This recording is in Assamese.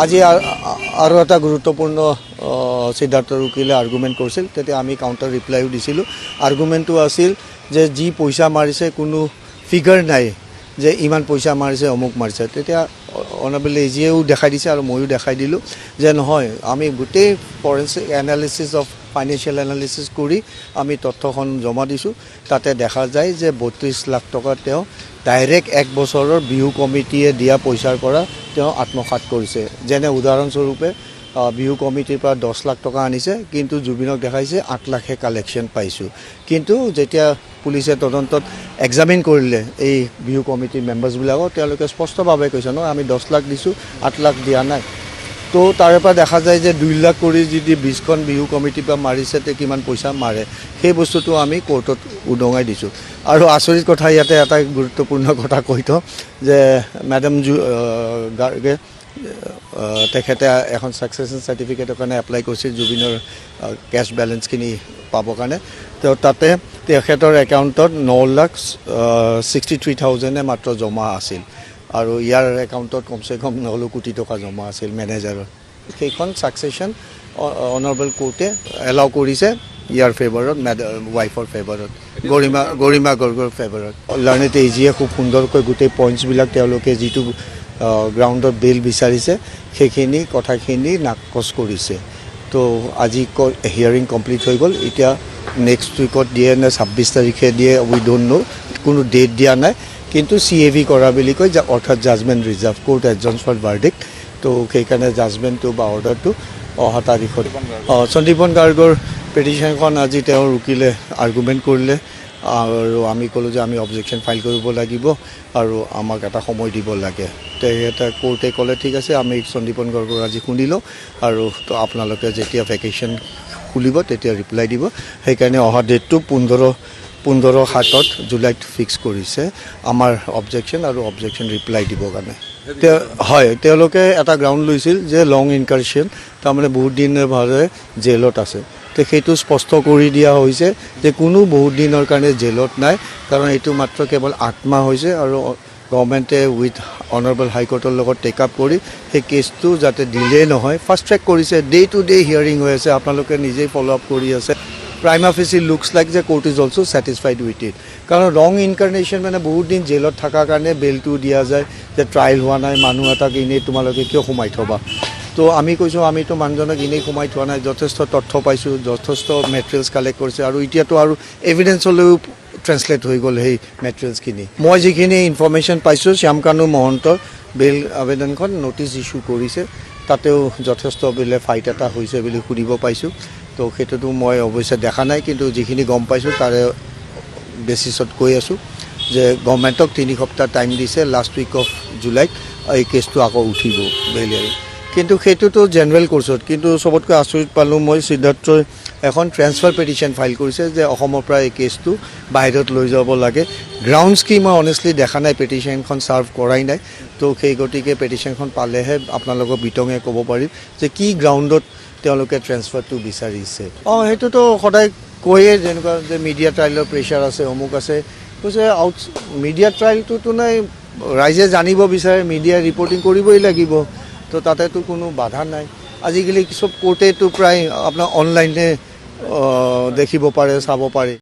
আজি আৰু এটা গুৰুত্বপূৰ্ণ সিদ্ধাৰ্থৰ উকিলে আৰ্গুমেণ্ট কৰিছিল, তেতিয়া আমি কাউণ্টাৰ ৰিপ্লাইও দিছিলোঁ। আৰ্গুমেণ্টটো আছিল যে যি পইচা মাৰিছে কোনো ফিগাৰ নাই যে ইমান পইচা মাৰিছে অমুক মাৰিছে। তেতিয়া অনাৰেবল এজিয়েও দেখাই দিছে আৰু ময়ো দেখাই দিলোঁ যে নহয়, আমি গোটেই forensic analysis of financial analysis কৰি আমি তথ্যখন জমা দিছোঁ। তাতে দেখা যায় যে 32 লাখ টকা তেওঁ ডাইৰেক্ট 1 বছৰৰ বিহু কমিটিয়ে দিয়া পইচাৰ পৰা তেওঁ আত্মসাৎ কৰিছে। যেনে উদাহৰণস্বৰূপে বিহু কমিটিৰ পৰা 10 লাখ টকা আনিছে, কিন্তু জুবিনক দেখাইছে 8 লাখহে কালেকশ্যন পাইছোঁ। কিন্তু যেতিয়া পুলিচে তদন্তত এক্সামিন কৰিলে এই বিহু কমিটিৰ মেম্বাৰ্ছবিলাকক, তেওঁলোকে স্পষ্টভাৱে কৈছে নহয় আমি 10 লাখ দিছোঁ, 8 লাখ দিয়া নাই। তো তাৰে পৰা দেখা যায় যে 2 লাখ কৰি যদি 20খন বিহু কমিটিৰ পৰা মাৰিছে, তে কিমান পইচা মাৰে সেই বস্তুটো আমি কোৰ্টত উদঙাই দিছোঁ। আৰু আচৰিত কথা, ইয়াতে এটা গুৰুত্বপূৰ্ণ কথা কৈ থওঁ যে মেডাম গাৰ্গে তেখেতে এখন ছাকচেছন চাৰ্টিফিকেটৰ কাৰণে এপ্লাই কৰিছিল জুবিনৰ কেছ বেলেঞ্চখিনি পাবৰ কাৰণে। তেওঁ তাতে তেখেতৰ একাউণ্টত 9,63,000 মাত্ৰ জমা আছিল, আৰু ইয়াৰ একাউণ্টত কমচে কম 9 কোটি টকা জমা আছিল মেনেজাৰৰ। সেইখন ছাকচেছন অনাৰেবল কোৰ্টে এলাউ কৰিছে ইয়াৰ ফেভাৰত, ৱাইফৰ ফেভাৰত, গৰিমা গৰ্গৰ ফেভাৰত। লাৰ্ণেড এজিয়ে খুব সুন্দৰকৈ গোটেই পইণ্টছবিলাক তেওঁলোকে যিটো গ্ৰাউণ্ডত বেইল বিচাৰিছে সেইখিনি কথাখিনি নাকচ কৰিছে। তো আজি হিয়াৰিং কমপ্লিট হৈ গ'ল। এতিয়া নেক্সট উইকত দিয়ে নে 26 তাৰিখে দিয়ে, উই ডোণ্ট ন', কোনো ডেট দিয়া নাই। কিন্তু CAV কৰা বুলি কয়, অৰ্থাৎ জাজমেণ্ট ৰিজাৰ্ভ, কোৰ্ট এডজন্স ফৰ ভাৰ্ডিক্ট। তো সেইকাৰণে জাজমেণ্টটো বা অৰ্ডাৰটো অহা তাৰিখত সন্দীপন গাৰ্গৰ পিটিশ্যনখন আজি তেওঁৰ উকিলে আৰ্গুমেণ্ট কৰিলে, আৰু আমি ক'লোঁ যে আমি অবজেকশ্যন ফাইল কৰিব লাগিব আৰু আমাক এটা সময় দিব লাগে। তেখেতে কোৰ্টে ক'লে ঠিক আছে, আমি সন্দীপন গাৰ্গক আজি শুনি লওঁ, আৰু তো আপোনালোকে যেতিয়া ভেকেশ্যন খুলিব তেতিয়া ৰিপ্লাই দিব। সেইকাৰণে অহা ডেটটো 15/7 জুলাইত ফিক্স কৰিছে আমাৰ অবজেকশ্যন আৰু অবজেকশ্যন ৰিপ্লাই দিবৰ কাৰণে। হয়, তেওঁলোকে এটা গ্ৰাউণ্ড লৈছিল যে লং ইনকাৰশ্যন, তাৰমানে বহুত দিনৰ ভাৱে জেলত আছে। তো সেইটো স্পষ্ট কৰি দিয়া হৈছে যে কোনো বহুত দিনৰ কাৰণে জেলত নাই, কাৰণ এইটো মাত্ৰ কেৱল 8 মাহ হৈছে, আৰু গভৰ্ণমেণ্টে উইথ অনাৰেবল হাইকোৰ্টৰ লগত টেক আপ কৰি সেই কেছটো যাতে ডিলে নহয় ফাষ্ট ট্ৰেক কৰিছে। ডে টু ডে হিয়াৰিং হৈ আছে, আপোনালোকে নিজেই ফ'ল' আপ কৰি আছে। প্ৰাইমা ফেচি লুকছ লাইক যে court is also' satisfied with it, কাৰণ ৰং ইনকাৰ্নেশ্যন মানে বহুত দিন জেলত থকাৰ কাৰণে বেলটো দিয়া যায় যে ট্ৰায়েল হোৱা নাই, মানুহ এটাক এনেই তোমালোকে কিয় সোমাই থ'বা। তো আমি কৈছোঁ আমিতো মানুহজনক এনেই সোমাই থোৱা নাই, যথেষ্ট তথ্য পাইছোঁ, যথেষ্ট মেটেৰিয়েলছ কালেক্ট কৰিছে, আৰু এতিয়াতো আৰু এভিডেঞ্চলৈও ট্ৰেন্সলেট হৈ গ'ল সেই মেটেৰিয়েলছখিনি। মই যিখিনি ইনফৰ্মেশ্যন পাইছোঁ, শ্যামকানু মহন্তৰ বেইল আবেদনখন ন'টিছ ইছ্যু কৰিছে, তাতেও যথেষ্ট বোলে ফাইট এটা হৈছে বুলি শুনিব পাইছোঁ। তো সেইটোতো মই অৱশ্যে দেখা নাই, কিন্তু যিখিনি গম পাইছোঁ তাৰে বেচিছত কৈ আছোঁ যে গভৰ্ণমেণ্টক 3 সপ্তাহ টাইম দিছে, লাষ্ট উইক অফ জুলাইত এই কেছটো আকৌ উঠিব বেইল হিয়াৰিং। কিন্তু সেইটোতো জেনেৰেল কোৰ্চত। কিন্তু চবতকৈ আচৰিত পালোঁ মই, সিদ্ধাৰ্থই এখন ট্ৰেন্সফাৰ পিটিশ্যন ফাইল কৰিছে যে অসমৰ পৰা এই কেছটো বাহিৰত লৈ যাব লাগে। গ্ৰাউণ্ডছ কি মই অনেষ্টলি দেখা নাই, পিটিশ্যনখন ছাৰ্ভ কৰাই নাই। তো সেই গতিকে পিটিশ্যনখন পালেহে আপোনালোকক বিতংয়ে ক'ব পাৰিম যে কি গ্ৰাউণ্ডত তেওঁলোকে ট্ৰেন্সফাৰটো বিচাৰিছে। সেইটোতো সদায় কৈয়ে, যেনেকুৱা যে মিডিয়া ট্ৰায়েলৰ প্ৰেছাৰ আছে, অমুক আছে, কৈছে মিডিয়া ট্ৰায়েলটোতো নাই, ৰাইজে জানিব বিচাৰে, মিডিয়াই ৰিপৰ্টিং কৰিবই লাগিব। তো তাতেতো কোনো বাধা নাই। আজিকালি চব কোৰ্টেতো প্ৰায় আপোনাৰ অনলাইনে দেখিব পাৰে, চাব পাৰে।